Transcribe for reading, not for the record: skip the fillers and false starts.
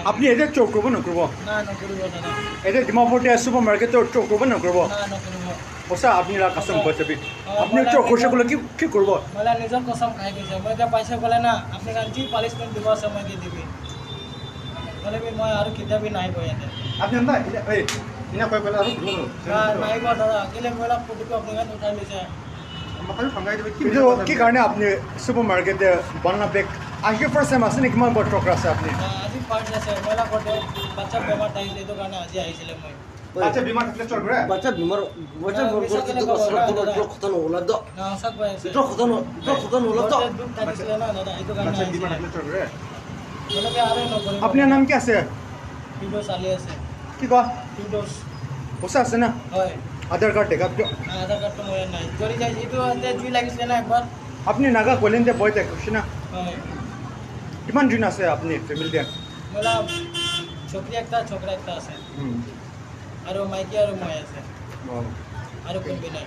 আপনি এদেৰ চোখ কৰবো না কৰবো না নকৰিব দাদা এদেৰ ডিমাপুৰে সুপাৰ মাৰ্কেটে চোখ কৰবো না কৰবো না নকৰিব ওসা আপনি কাস্টম কৰতে আপনি চোখ কৰছে বলে কি কৰবো मला নিজৰ কসম খাই গৈছে মই এতিয়া পাইছে ক'লে না আপুনি যি পানিছমেণ্ট দিব আছে মই দিবি ক'লে মই আৰু কিতাপি নাই গৈ ইয়াতে আপনি না এই ইনা কই পেলা আৰু ঘুরো নাই গৈ দাদা কেলে মই ফটোটো আপুনি গান উঠাই লৈছে কিন্তু কি কাৰণে আপনি সুপাৰ মাৰ্কেটে বানানা বেগ আজকে ফাৰ্স্ট টাইম আছে নে কিমান বড় ট্ৰক আছে আপনি আজি পাৰ্ট আছে মইলা কৰতে বাচ্চা বেমাৰ আহিলে এইটো কাৰণে আজি আহিছিলে মই বাচ্চা বিমার থাকলে চল করে বাচ্চা বিমার খতন ওলা দ না সব গৈ আছে খতন ওলা দ দুখ থাকিছিলে না দাদা এইটো কাৰণে বাচ্চা বিমাৰ থাকলে চল কৰে বলকে আৰু নকৰিব আপনার নাম কি আছে ভিডিও চালি আছে কি কয় ভিডিও ওসা আছে না হয় আধার কার্ড দেখা আধাৰ কাৰ্ডটো মই নাই জৰি যাই এইটো জুই লাগিছিলে না একবাৰ আপনি নাগা কইলেন যে বয় দেখছি না হয় কিমান জন আছে আপনি ফ্যামিলিতে मला छोकरी একটা छोकरा একটা আছে আৰু মাইকী আৰু মই আছে আৰু কোন নাই